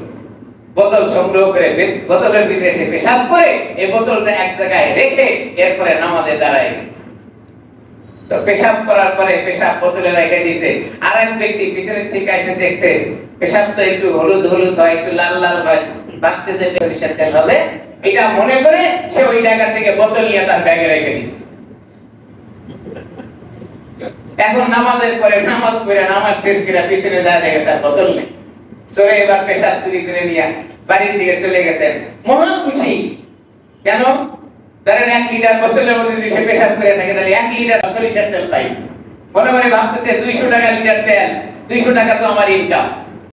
বোতল সংগ্রহ করে বোতলের ভিতরে সে পেশাব করে এই বোতলটা এক জায়গায় রেখে এরপরে নামাজে দাঁড়ায় গেছে। তো পেশাব করার পরে পেশাব বোতলে রেখে দিয়েছে। আরেক ব্যক্তি পিছনের থেকে এসে দেখছে পেশাব তো একটু হলুদ হলুদ হয়, একটু লাল লাল হয়, ভাবছে যে সরিষার তেল হবে, এটা মনে করে সে ওই জায়গা থেকে বোতল নিয়ে তার ব্যাগে রেখে দিয়েছে। এখন নামাজের পরে নামাজ পড়ে নামাজ শেষ করে পিছনে যায় দেখে তার বোতল নেই। সরে এবার পেশাব চুরি করে নিয়ে বাড়ির দিকে চলে গেছেন, মহা খুশি। কেন? ধরেন 1 লিটার বোতলের মধ্যে যদি সে পেশাব করে থাকে তাহলে 1 লিটার সরিষার তেল পাই। মনে মনে ভাবতেছে 200 টাকা লিটার তেল, 200 টাকা তো আমার ইনকাম।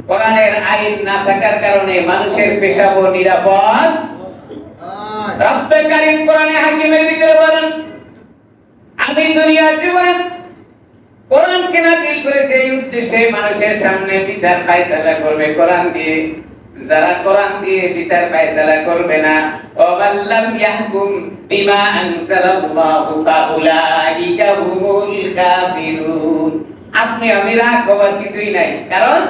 কোরআনের আইন না থাকার কারণে মানুষের পেশাবও নিরাপদ। রব্বে কারীম কোরআনে হাকিমের ভিতরে বলেন, আমি দুনিয়ার জীবনে কোরআনকে নাযিল করেছে এই উদ্দেশ্যে মানুষের সামনে বিচার ফায়সালা করবে কোরআন দিয়ে। যারা কোরআন দিয়ে বিচার ফায়সালা করবে না, ওয়াল্লাম ইয়াহকুম বিমা আনসালাল্লাহু ফাউলাইকা হুমুল কাফিরুন। আপনি আমি রাগ হওয়ার কিছুই নাই, কারণ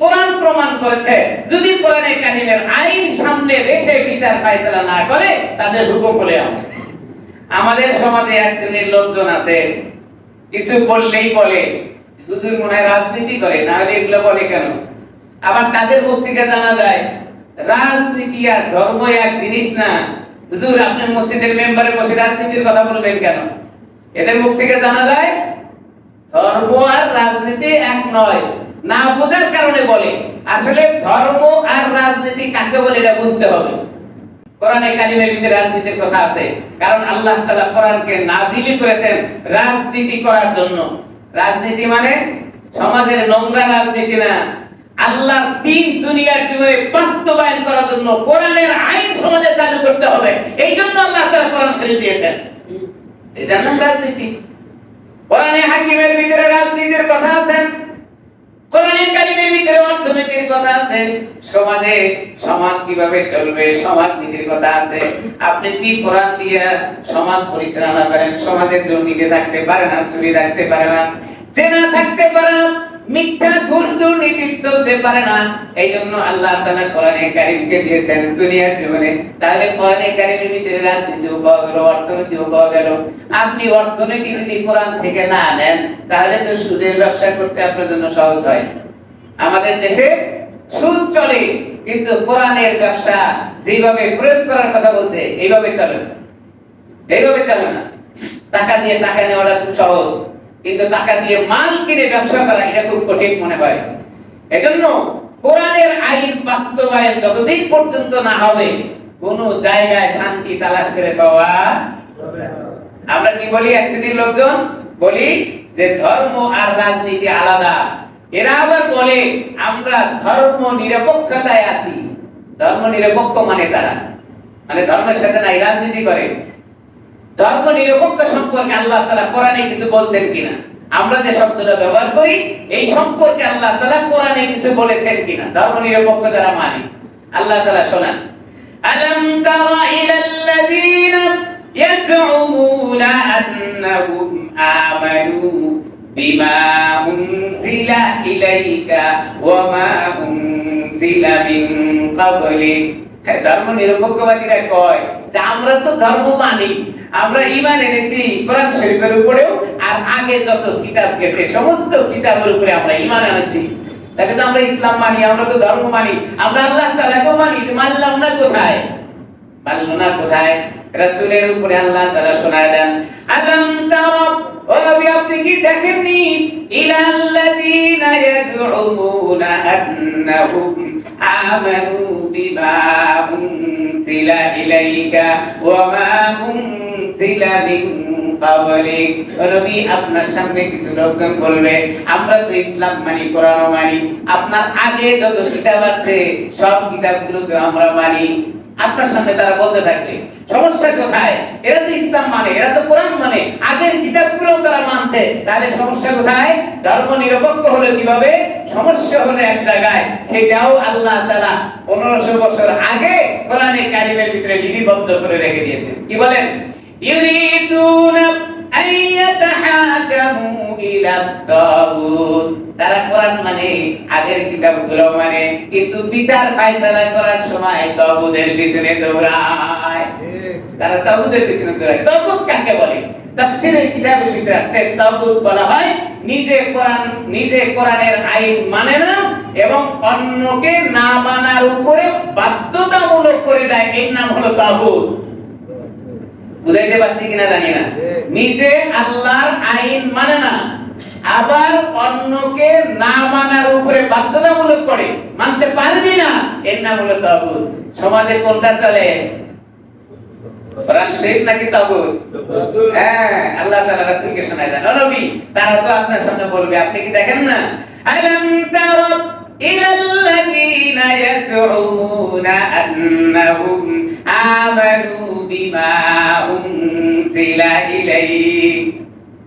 কোরআন প্রমাণ করেছে যদি কোরআনে কারীমের আইন সামনে রেখে বিচার ফায়সালা না করে তাদের হুকুম বলে। আমাদের সমাজে এক শ্রেণীর লোকজন আছে, কিছু বললেই বলে হুজুর মনে হয় রাজনীতি করে, না হলে এগুলো বলে কেন? আবার তাদের মুখ থেকে জানা যায় রাজনীতি আর ধর্ম এক জিনিস না। হুজুর আপনি মসজিদের মেম্বারে বসে রাজনীতির কথা বলবেন কেন? এদের মুখ থেকে জানা যায় ধর্ম আর রাজনীতি এক নয়। না বোঝার কারণে বলে। আসলে ধর্ম আর রাজনীতি কাকে বলে এটা বুঝতে হবে। কোরআনে কারিমের ভিতরে রাজনীতির কথা আছে, কারণ আল্লাহ তাআলা কোরআনকে নাযিল করেছেন রাজনীতি করার জন্য। রাজনীতি মানে সমাজের নোংরা রাজনীতি না, আল্লাহর দ্বীন দুনিয়ার জীবনে বাস্তবায়ন করার জন্য কোরআনের আইন সমাজে চালু করতে হবে। এই জন্য আল্লাহ তাআলা কোরআন শরীফ দিয়েছেন। এটা নাম রাজনীতি। কোরআনে হাকিমের ভিতরে রাজনীতির কথা আছে, কোরআনে কারিমের ভিতরে অর্থনীতির কথা আছে, সমাজে সমাজ কিভাবে চলবে সমাজনীতির কথা আছে। আপনি কি কোরআন দিয়ে সমাজ পরিচালনা করেন? সমাজের দুর্নীতি থাকতে পারে না, চুরি থাকতে পারে না, জেনা থাকতে পারে না, মিথ্যা ঘুষ দুর্নীতি চলতে পারে না। এই জন্য আল্লাহ তাআলা কোরআনে কারীমকে দিয়েছেন দুনিয়ার জীবনে। তাহলে কোরআনে কারীমের ভিতরে রাজনীতি পাওয়া গেল, অর্থনীতি পাওয়া গেল। আপনি অর্থনীতি যদি কোরআন থেকে না নেন তাহলে তো সুদের ব্যবসা করতে আপনার জন্য সহজ হয়। আমাদের দেশে সুদ চলে, কিন্তু কোরআনের ব্যবসা যেভাবে প্রয়োগ করার কথা বলছে এইভাবে চলে না, এইভাবে চলে না। টাকা দিয়ে টাকা নেওয়াটা খুব সহজ, কিন্তু টাকা দিয়ে মাল কিনে ব্যবসা করা এটা খুব কঠিন মনে হয়। এজন্য কোরআনের আইন বাস্তবায়ন যতদিন পর্যন্ত না হবে কোন জায়গায় শান্তি তালাশ করে পাওয়া যাবে না। আমরা কি বলি এক শ্রেণীর লোকজন বলি যে ধর্ম আর রাজনীতি আলাদা। এরা আবার বলে আমরা ধর্ম নিরপেক্ষতায় আছি। ধর্ম নিরপেক্ষ মানে তারা মানে ধর্মের সাথে নাই, রাজনীতি করে। ধর্ম নিরপেক্ষ সম্পর্কে আল্লাহ তাআলা কোরআনে কিছু বলছেন কিনা, আমরা যে শব্দটা ব্যবহার করি এই সম্পর্কে আল্লাহ তাআলা কোরআনে কিছু বলেছেন কিনা, ধর্ম নিরপেক্ষ যারা মানে। আল্লাহ তাআলা শোনান, আলাম তারা ইলাল্লাযীনা ইয়াজউমুনা আন্নাহুম আমানু বিমা উনজিলা ইলাইকা ওয়া মা উনজিলা মিন ক্বাবলিক। ধর্ম নিরপেক্ষবাদীরা কয় যে আমরা তো ধর্ম মানি, আমরা ঈমান এনেছি কোরআন শরীফের উপরেও, আর আগে যত কিতাব গেছে সমস্ত কিতাবের উপরে আমরা ঈমান এনেছি। তাহলে তো আমরা ইসলাম মানি, আমরা তো ধর্ম মানি, আমরা আল্লাহ তাআলাকে মানি। মানলাম না কোথায়? মানলো না কোথায়? রাসূলের উপরে আল্লাহ তাআলা শোনায় দেন, আলাম তারা, ও নবী আপনি কি দেখেননি, ইলাল্লাযীনা ইয়াজউমুনা আন্নাহুম আমানু বিমা উনজিলা ইলাইকা ওয়া মা উনজিলা মিন ক্বাবলিক। ও নবী আপনার সামনে কিছু লোকজন বলবে আমরা তো ইসলাম মানি, কোরআন মানি, আপনার আগে যত কিতাব আছে সব কিতাবগুলো তো আমরা মানি। আপনার সামনে তারা বলতে থাকবে সমস্যা কোথায়? এরা তো ইসলাম মানে, এরা তো কোরআন মানে, আগের কিতাবগুলো তারা মানছে, তাহলে সমস্যা কোথায়? ধর্ম নিরপেক্ষ হলো কিভাবে? সমস্যা হলো এক জায়গায়, সেটাও আল্লাহ তাআলা 1500 বছর আগে কোরআনে কারিমের ভিতরে লিপিবদ্ধ করে রেখে দিয়েছেন। কি বলেন? ইউরিদুনা আইয়াতাহাকামু ইলা তাগুত। তারা কোরআন মানে, আগের কিতাবগুলো মানে, কিন্তু বিচার ফায়সালা করার সময় তাগুতের পিছনে দৌড়ায়। তারা তাগুতের পিছনে দৌড়ায়। তাগুত কাকে বলে? তাফসীরের কিতাবের ভিতরে আসছে তাগুত বলা হয় নিজে কোরআনের আইন মানে না এবং অন্যকে না মানার উপরে বাধ্যতামূলক করে দেয়, এর নাম হলো তাগুত। বুঝাইতে পারছি কিনা জানি না। নিজে আল্লাহর আইন মানে না, আবার অন্যকে না মানার উপরে বাধ্যতামূলক করে, মানতে পারবি না, এর নাম হলো তাগুত। সমাজে কোনটা চলে? কোরআন শরীফ নাকি তাগুত? হ্যাঁ, আল্লাহ তাআলা রাসূলকে শোনায় দেন, ও নবী তারা তো আপনার সামনে বলবে, আপনি কি দেখেন না? আলাম তারা ইলাল্লাযীনা ইয়াজউমুনা আন্নাহুম আমানু বিমা উনজিলা ইলাইক।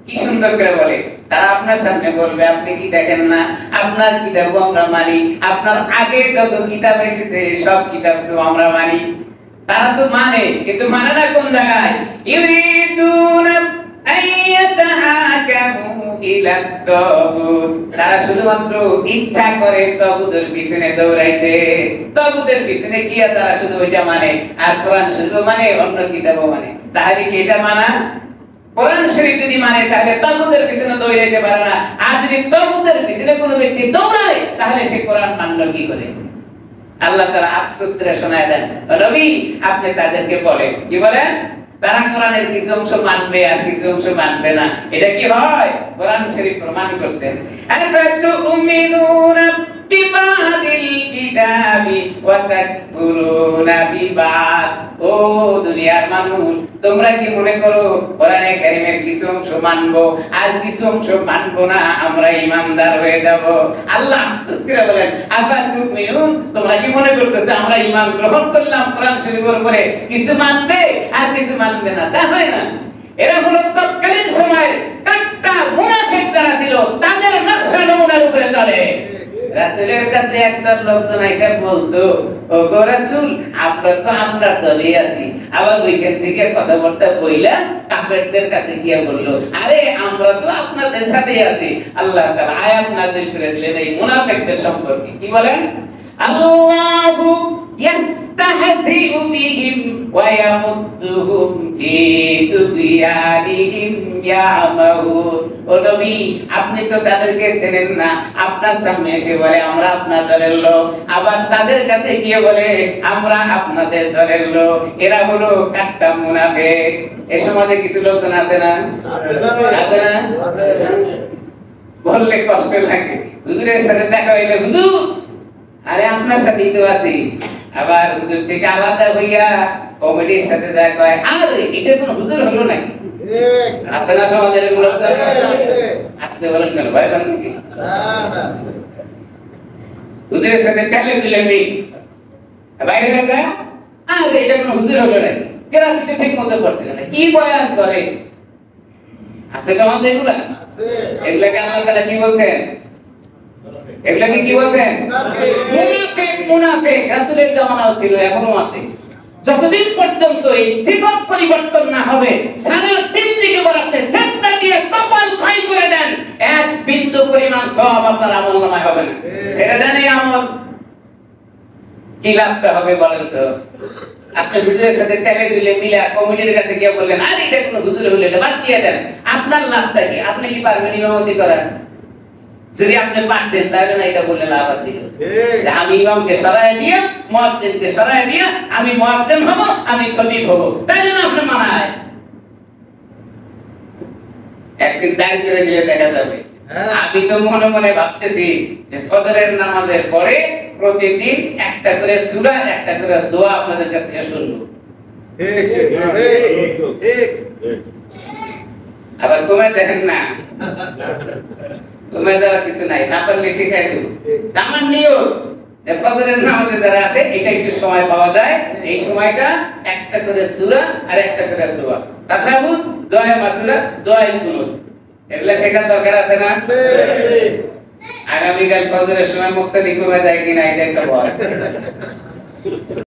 কি সুন্দর করে বলে, তারা আপনার সামনে বলবে আপনি কি দেখেন না আপনার কিতাব আমরা মানি, আপনার আগে যত কিতাব এসেছে সব কিতাব তো আমরা মানি। তারা তো মানে, কিন্তু মানে না কোন জায়গায়? ইউরিদুনা আইয়াতাহাকামু ইলা তাগুত। তারা শুধুমাত্র ইচ্ছা করে তাগুতের পিছনে দৌড়াইতে, তাগুতের পিছনে গিয়া তারা শুধু ওইটা মানে, আর কোরআন শরীফ মানে, অন্য কিতাবও মানে। তাহলে কি এটা মানা? কোরআন শরীফ যদি মানে তাহলে তাগুতের পিছনে দৌড়াইতে পারে না, আর যদি তাগুতের পিছনে কোনো ব্যক্তি দৌড়ায় তাহলে সে কোরআন মানলো কি করে? আল্লাহ তাআলা আফসোস করে শোনায় দেন, নবী আপনি তাদেরকে বলেন, কি বলেন? তারা কোরআনের কিছু অংশ মানবে আর কিছু অংশ মানবে না। এটা কি হয়? কোরআন শরীফ প্রমাণ করছেন, আফাতুমিনুনা বিবাদিল কিতাবি ওয়া তাকফুরুনা বিবাদ। ও দুনিয়ার মানুষ, তোমরা কি মনে করো কোরআনে কারীমের কিছু অংশ মানবো আর কিছু অংশ মানবো না, আমরা ঈমানদার হয়ে যাব? আল্লাহ আফসোস করে বলেন, আফা তুমিনুন, তোমরা কি মনে করতেছো আমরা ঈমান গ্রহণ করলাম কোরআন শরীফের উপরে, কিছু মানবে আর কিছু মানবে না? তা হয় না। এরা হলো তৎকালীন সময়ের কাট্টা মুনাফিক যারা ছিল, তাদের নকশা নমুনার উপরে চলে। রাসূলের কাছে একদল লোকজন এসে বলতো, ও গো রাসূল, আমরা তো আপনার দলেই আছি। আবার ওইখান থেকে কথাবার্তা বইলা কাফেরদের কাছে গিয়ে বললো, আরে আমরা তো আপনাদের সাথেই আছি। আল্লাহ তাআলা আয়াত নাযিল করে দিলেন এই মুনাফিকদের সম্পর্কে। কি বলেন? আল্লাহু ইয়াস্তাহজিউ বিহিম ওয়া ইয়ামুদ্দুহুম ফি তুগয়ানিহিম ইয়ামাহুন। ও নবী, আপনি তো তাদেরকে চেনেন না, আপনার সামনে এসে বলে আমরা আপনার দলের লোক, আবার তাদের কাছে গিয়ে বলে আমরা আপনাদের দলের লোক। এরা হলো কাট্টা মুনাফিক। এই সমাজে কিছু লোকজন আছে না? আছে না? বললে কষ্ট লাগে। হুজুরের সাথে দেখা হইলে, হুজুর আরে আপনার সাথেই তো আছি। আবার হুজুর থেকে আলাদা হইয়া কমিটির সাথে দেখা হয়, আরে এটা কোন হুজুর হলো নাকি? আছে না সমাজের এগুলো? আসতে বলেন কেন, ভয় পান নাকি? হুজুরের সাথে কালে দিলেন নেই, বাইরে হয়ে যায়, আরে এটা কোন হুজুর হলো নাকি? কেরাতি তো ঠিক মতো করতে না, কি বয়ান করে? আছে সমাজে এগুলা? এগুলাকে আল্লাহ তাআলা কি বলছেন? এগুলাকে কি বলছেন? মুনাফিক। মুনাফিক রাসূলের জামানাও ছিল, এখনো আছে। যতদিন পর্যন্ত এই সিফাত পরিবর্তন না হবে, সারা জিন্দেগি ভর আপনি সেজদা দিয়ে কপাল ক্ষয় করে দেন, এক বিন্দু পরিমাণ সওয়াব আপনার আমলনামায় হবে না। ছেড়ে দেন এই আমল, কি লাভটা হবে বলেন তো? আপনি হুজুরের সাথে তেলে দিলে মিলা কমিটির কাছে গিয়ে বললেন, আরে এটা কোনো হুজুর হলো না, বাদ দিয়ে দেন। আপনার লাভটা কি? আপনি কি পারবেন ইমামতি করা? যদি আপনি পারতেন তাহলে না এটা বললে লাভ আছে? আমি ইমামকে সরায় দিয়ে, মুয়াজ্জিনকে সরায় দিয়ে আমি মুয়াজ্জিন হব, আমি খতিব হব, তাহলে না আপনি মানায় একদিন দাঁড় করে দিলে দেখা যাবে। আমি তো মনে মনে ভাবতেছি যে ফজরের নামাজের পরে প্রতিদিন একটা করে সূরা, একটা করে দোয়া আপনাদের কাছ থেকে শুনবো। আবার কমে দেখেন না, কমে যাওয়ার কিছু নাই, না পারলে শিখাই দেব। আমার নিয়ম যে ফজরের নামাজে যারা আসে, এটা একটু সময় পাওয়া যায়, এই সময়টা একটা করে সূরা আর একটা করে দোয়া, তাশাহুদ, দোয়া মাসুরা, দোয়া কুনুত, এগুলা শেখার দরকার আছে না? আগামীকাল ফজরের সময় মুক্তাদি কমে যায় কিনা এটা একটা ভয়।